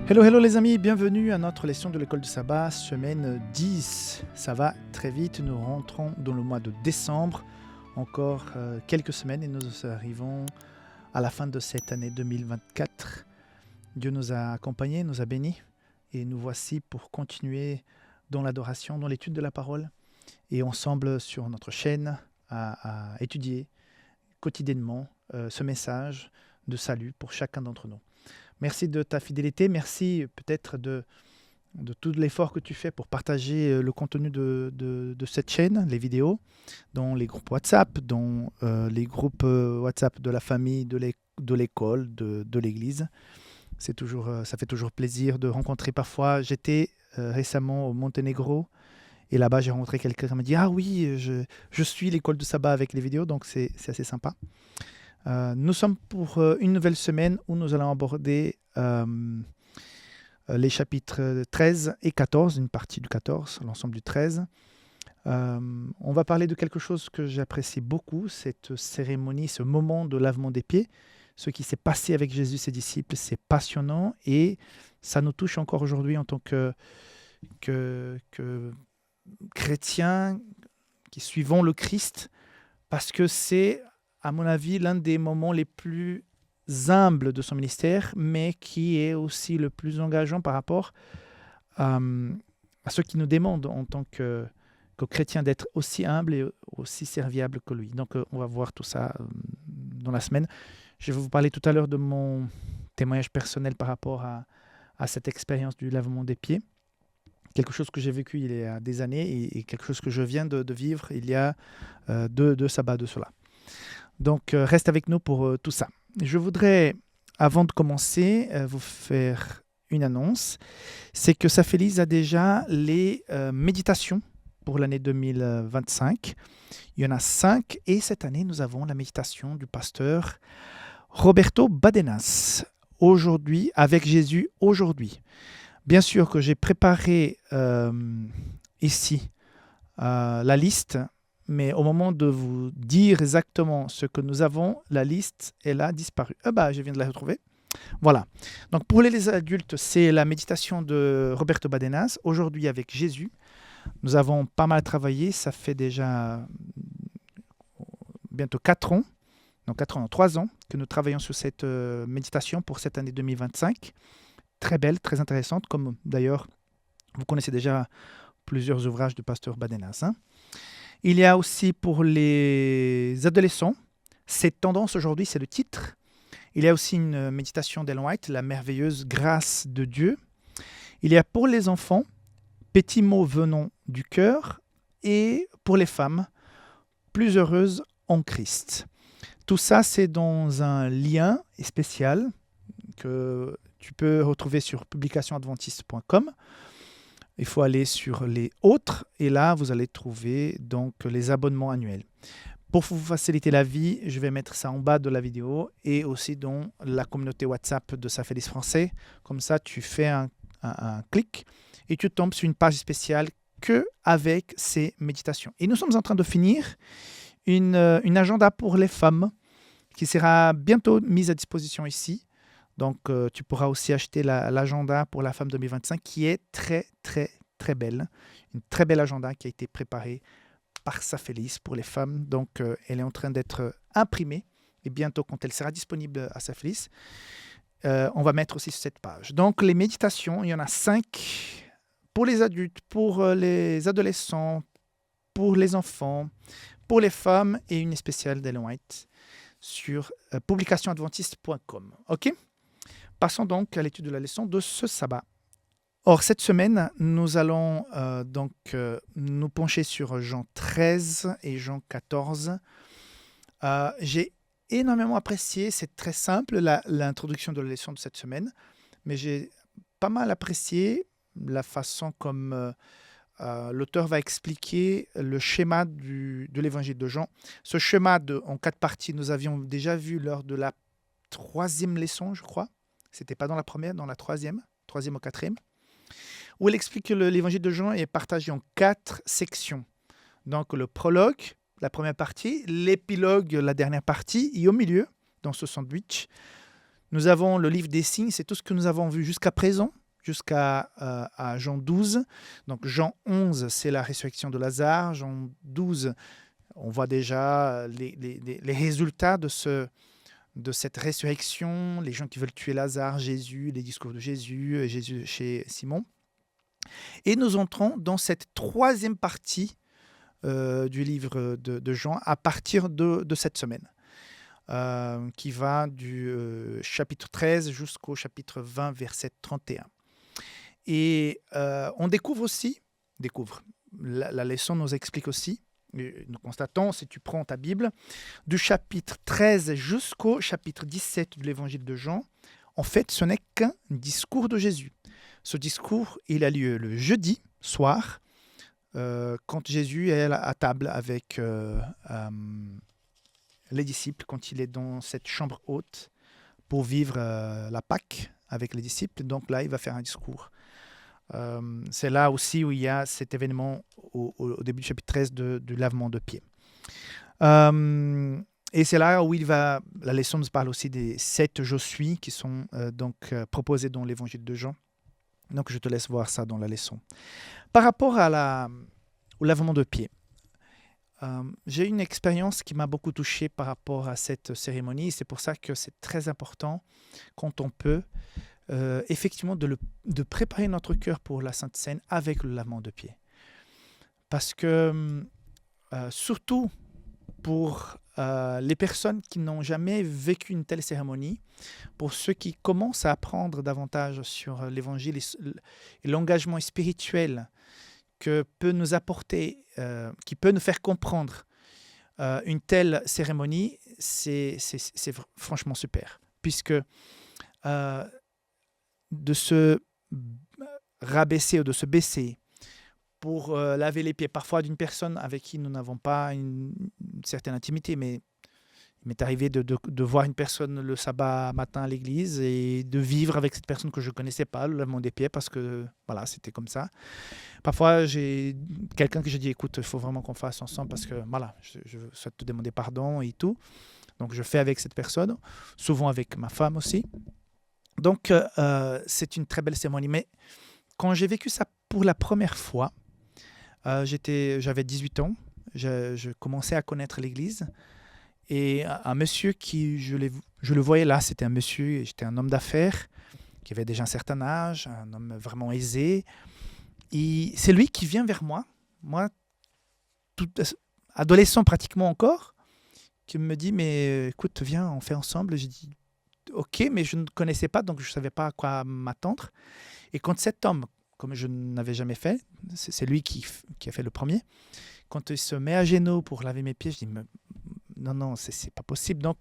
Hello, hello les amis, bienvenue à notre leçon de l'école du sabbat, semaine 10. Ça va très vite, nous rentrons dans le mois de décembre, encore quelques semaines et nous arrivons à la fin de cette année 2024. Dieu nous a accompagnés, nous a bénis et nous voici pour continuer dans l'adoration, dans l'étude de la parole et ensemble sur notre chaîne à étudier quotidiennement ce message de salut pour chacun d'entre nous. Merci de ta fidélité, merci peut-être de tout l'effort que tu fais pour partager le contenu de cette chaîne, les vidéos, dans les groupes WhatsApp, dans les groupes WhatsApp de la famille, de l'école, de l'église. Ça fait toujours plaisir de rencontrer parfois. J'étais récemment au Monténégro et là-bas j'ai rencontré quelqu'un qui m'a dit « Ah oui, je suis l'école du sabbat avec les vidéos », donc c'est assez sympa. Nous sommes pour une nouvelle semaine où nous allons aborder les chapitres 13 et 14, une partie du 14, l'ensemble du 13. On va parler de quelque chose que j'apprécie beaucoup, cette cérémonie, ce moment de lavement des pieds. Ce qui s'est passé avec Jésus et ses disciples, c'est passionnant et ça nous touche encore aujourd'hui en tant que chrétiens qui suivons le Christ, parce que c'est, à mon avis, l'un des moments les plus humbles de son ministère, mais qui est aussi le plus engageant par rapport à ceux qui nous demandent en tant que chrétiens d'être aussi humbles et aussi serviables que lui. Donc, on va voir tout ça dans la semaine. Je vais vous parler tout à l'heure de mon témoignage personnel par rapport à cette expérience du lavement des pieds. Quelque chose que j'ai vécu il y a des années et quelque chose que je viens de vivre il y a deux sabbats de cela. Donc, reste avec nous pour tout ça. Je voudrais, avant de commencer, vous faire une annonce. C'est que Safélise a déjà les méditations pour l'année 2025. Il y en a 5 et cette année, nous avons la méditation du pasteur Roberto Badenas. Aujourd'hui, avec Jésus, aujourd'hui. Bien sûr que j'ai préparé ici la liste, mais au moment de vous dire exactement ce que nous avons, la liste, elle a disparu. Je viens de la retrouver. Voilà. Donc pour les adultes, c'est la méditation de Roberto Badenas, aujourd'hui avec Jésus. Nous avons pas mal travaillé, ça fait déjà bientôt 4 ans, non 4 ans, non, 3 ans que nous travaillons sur cette méditation pour cette année 2025. Très belle, très intéressante, comme d'ailleurs vous connaissez déjà plusieurs ouvrages du pasteur Badenas. Il y a aussi pour les adolescents, cette tendance aujourd'hui, c'est le titre. Il y a aussi une méditation d'Ellen White, la merveilleuse grâce de Dieu. Il y a pour les enfants, petits mots venant du cœur, et pour les femmes, plus heureuses en Christ. Tout ça, c'est dans un lien spécial que tu peux retrouver sur publicationadventiste.com. Il faut aller sur les autres et là, vous allez trouver donc les abonnements annuels. Pour vous faciliter la vie, je vais mettre ça en bas de la vidéo et aussi dans la communauté WhatsApp de Safélise Français. Comme ça, tu fais un clic et tu tombes sur une page spéciale que avec ces méditations. Et nous sommes en train de finir une agenda pour les femmes qui sera bientôt mise à disposition ici. Donc, tu pourras aussi acheter l'agenda pour la femme 2025 qui est très, très, très belle. Une très belle agenda qui a été préparée par Safélise pour les femmes. Donc, elle est en train d'être imprimée. Et bientôt, quand elle sera disponible à Safélise, on va mettre aussi sur cette page. Donc, les méditations, il y en a 5 pour les adultes, pour les adolescents, pour les enfants, pour les femmes et une spéciale d'Ellen White sur publicationadventiste.com. OK ? Passons donc à l'étude de la leçon de ce sabbat. Or, cette semaine, nous allons nous pencher sur Jean 13 et Jean 14. J'ai énormément apprécié, c'est très simple, l'introduction de la leçon de cette semaine, mais j'ai pas mal apprécié la façon comme l'auteur va expliquer le schéma de l'évangile de Jean. Ce schéma en 4 parties, nous avions déjà vu lors de la 3e leçon, je crois. C'était pas dans la première, dans la 3e ou 4e, où elle explique que l'évangile de Jean est partagé en 4 sections. Donc le prologue, la première partie, l'épilogue, la dernière partie, et au milieu, dans ce sandwich, Nous avons le livre des signes, c'est tout ce que nous avons vu jusqu'à présent, jusqu'à à Jean 12. Donc Jean 11, c'est la résurrection de Lazare. Jean 12, on voit déjà les résultats de cette résurrection, les gens qui veulent tuer Lazare, Jésus, les discours de Jésus, Jésus chez Simon. Et nous entrons dans cette troisième partie du livre de Jean à partir de cette semaine, qui va du chapitre 13 jusqu'au chapitre 20, verset 31. Et on la leçon nous explique aussi, nous constatons, si tu prends ta Bible, du chapitre 13 jusqu'au chapitre 17 de l'évangile de Jean, en fait, ce n'est qu'un discours de Jésus. Ce discours, il a lieu le jeudi soir, quand Jésus est à table avec les disciples, quand il est dans cette chambre haute pour vivre la Pâque avec les disciples. Donc là, il va faire un discours. C'est là aussi où il y a cet événement au début du chapitre 13 du lavement de pieds. Et c'est là où la leçon nous parle aussi des 7 je suis qui sont proposés dans l'évangile de Jean. Donc je te laisse voir ça dans la leçon. Par rapport au lavement de pieds, j'ai une expérience qui m'a beaucoup touché par rapport à cette cérémonie. C'est pour ça que c'est très important quand on peut effectivement de préparer notre cœur pour la Sainte Seine avec le lavement de pieds. Parce que surtout pour les personnes qui n'ont jamais vécu une telle cérémonie, pour ceux qui commencent à apprendre davantage sur l'Évangile et l'engagement spirituel que peut nous apporter, qui peut nous faire comprendre une telle cérémonie, c'est franchement super. Puisque de se rabaisser ou de se baisser pour laver les pieds, parfois d'une personne avec qui nous n'avons pas une certaine intimité, mais il m'est arrivé de voir une personne le sabbat matin à l'église et de vivre avec cette personne que je ne connaissais pas, le lavement des pieds, parce que voilà, c'était comme ça. Parfois, j'ai quelqu'un que j'ai dit, écoute, il faut vraiment qu'on fasse ensemble parce que voilà, je souhaite te demander pardon et tout. Donc, je fais avec cette personne, souvent avec ma femme aussi. Donc, c'est une très belle cérémonie. Mais quand j'ai vécu ça pour la première fois, j'avais 18 ans, je commençais à connaître l'église. Et un monsieur qui, je le voyais là, c'était un monsieur, j'étais un homme d'affaires, qui avait déjà un certain âge, un homme vraiment aisé. Et c'est lui qui vient vers moi tout adolescent pratiquement encore, qui me dit, mais écoute, viens, on fait ensemble. J'ai dit, ok, mais je ne connaissais pas, donc je ne savais pas à quoi m'attendre. Et quand cet homme, comme je n'avais jamais fait, c'est lui qui a fait le premier, quand il se met à genoux pour laver mes pieds, je dis, non, c'est pas possible. Donc,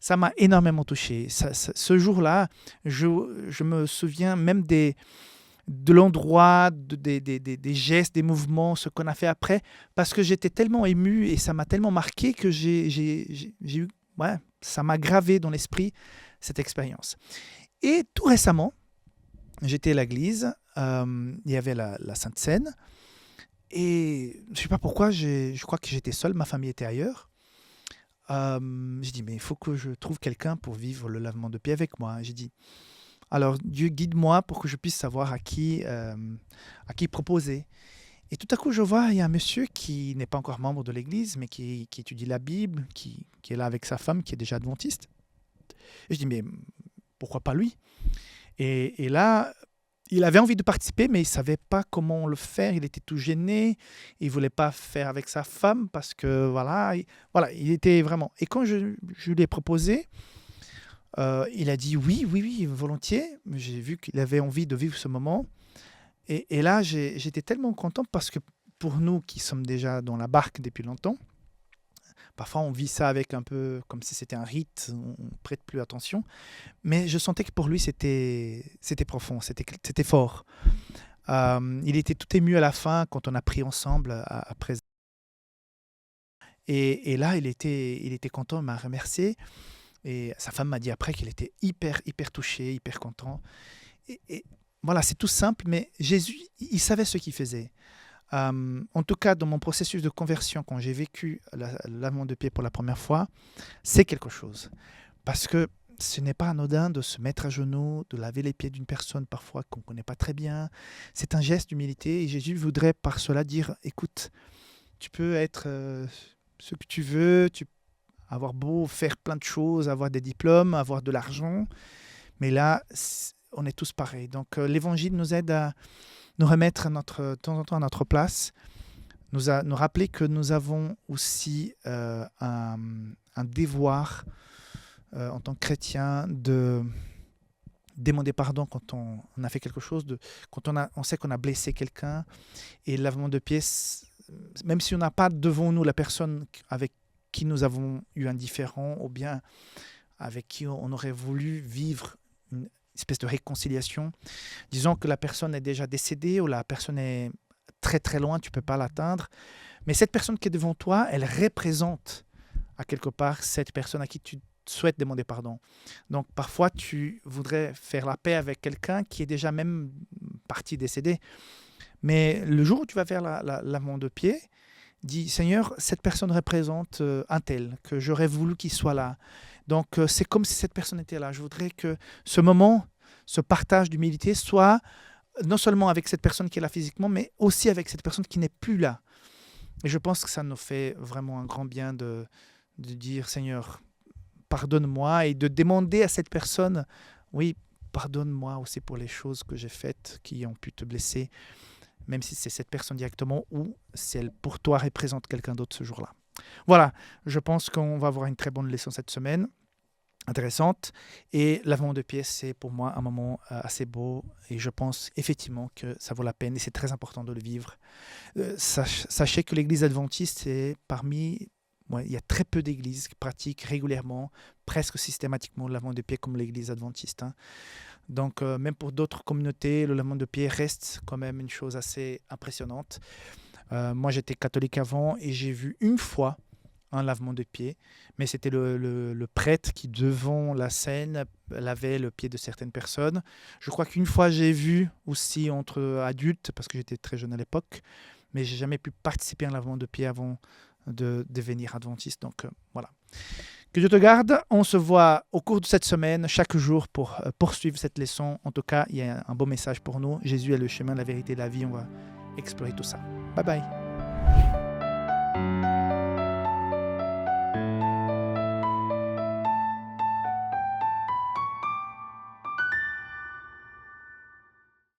ça m'a énormément touché. Ce jour-là, je me souviens même de l'endroit, des gestes, des mouvements, ce qu'on a fait après, parce que j'étais tellement ému et ça m'a tellement marqué que ça m'a gravé dans l'esprit cette expérience. Et tout récemment, j'étais à l'église, il y avait la Sainte Seine, et je ne sais pas pourquoi, je crois que j'étais seul, ma famille était ailleurs. J'ai dit, mais il faut que je trouve quelqu'un pour vivre le lavement de pieds avec moi. J'ai dit, alors Dieu guide-moi pour que je puisse savoir à qui proposer. Et tout à coup, je vois, il y a un monsieur qui n'est pas encore membre de l'église, mais qui étudie la Bible, qui est là avec sa femme, qui est déjà adventiste. Et je dis, mais pourquoi pas lui? Et là, il avait envie de participer, mais il ne savait pas comment le faire. Il était tout gêné. Il ne voulait pas faire avec sa femme parce que, voilà, il était vraiment... Et quand je lui ai proposé, il a dit oui, volontiers. J'ai vu qu'il avait envie de vivre ce moment. Et là, j'étais tellement content parce que pour nous qui sommes déjà dans la barque depuis longtemps, parfois, on vit ça avec un peu comme si c'était un rite, on ne prête plus attention. Mais je sentais que pour lui, c'était profond, c'était fort. Il était tout ému à la fin quand on a prié ensemble après. Et là, il était content, il m'a remercié. Et sa femme m'a dit après qu'il était hyper touché, hyper content. Et voilà, c'est tout simple, mais Jésus, il savait ce qu'il faisait. En tout cas, dans mon processus de conversion, quand j'ai vécu le lavement de pieds pour la première fois, c'est quelque chose. Parce que ce n'est pas anodin de se mettre à genoux, de laver les pieds d'une personne parfois qu'on ne connaît pas très bien. C'est un geste d'humilité et Jésus voudrait par cela dire, écoute, tu peux être ce que tu veux, avoir beau faire plein de choses, avoir des diplômes, avoir de l'argent, mais là, on est tous pareils. Donc l'Évangile nous aide à nous remettre de temps en temps à notre place, nous rappeler que nous avons aussi un devoir en tant que chrétien de demander pardon quand on a fait quelque chose, quand on sait qu'on a blessé quelqu'un. Et le lavement de pieds, même si on n'a pas devant nous la personne avec qui nous avons eu un différend ou bien avec qui on aurait voulu vivre une espèce de réconciliation, disons que la personne est déjà décédée ou la personne est très très loin, tu ne peux pas l'atteindre, mais cette personne qui est devant toi, elle représente à quelque part cette personne à qui tu souhaites demander pardon. Donc parfois tu voudrais faire la paix avec quelqu'un qui est déjà même parti décédé, mais le jour où tu vas faire lavement de pied, dis Seigneur, cette personne représente un tel que j'aurais voulu qu'il soit là. Donc c'est comme si cette personne était là. Je voudrais que ce moment, ce partage d'humilité soit non seulement avec cette personne qui est là physiquement, mais aussi avec cette personne qui n'est plus là. Et je pense que ça nous fait vraiment un grand bien de dire Seigneur, pardonne-moi, et de demander à cette personne, oui, pardonne-moi aussi pour les choses que j'ai faites qui ont pu te blesser, même si c'est cette personne directement ou si elle pour toi représente quelqu'un d'autre ce jour-là. Voilà, je pense qu'on va avoir une très bonne leçon cette semaine, intéressante. Et lavement de pieds, c'est pour moi un moment assez beau et je pense effectivement que ça vaut la peine et c'est très important de le vivre. Sachez que l'Église adventiste est parmi... il y a très peu d'églises qui pratiquent régulièrement, presque systématiquement, le lavement de pieds comme l'Église adventiste. Donc, même pour d'autres communautés, le lavement de pieds reste quand même une chose assez impressionnante. Moi, j'étais catholique avant et j'ai vu une fois un lavement de pieds, mais c'était le prêtre qui, devant la scène, lavait le pied de certaines personnes. Je crois qu'une fois, j'ai vu aussi entre adultes, parce que j'étais très jeune à l'époque, mais j'ai jamais pu participer à un lavement de pieds avant de devenir adventiste. Donc, voilà. Que Dieu te garde. On se voit au cours de cette semaine, chaque jour, pour poursuivre cette leçon. En tout cas, il y a un beau message pour nous. Jésus est le chemin, la vérité, la vie. On va explorer tout ça. Bye bye.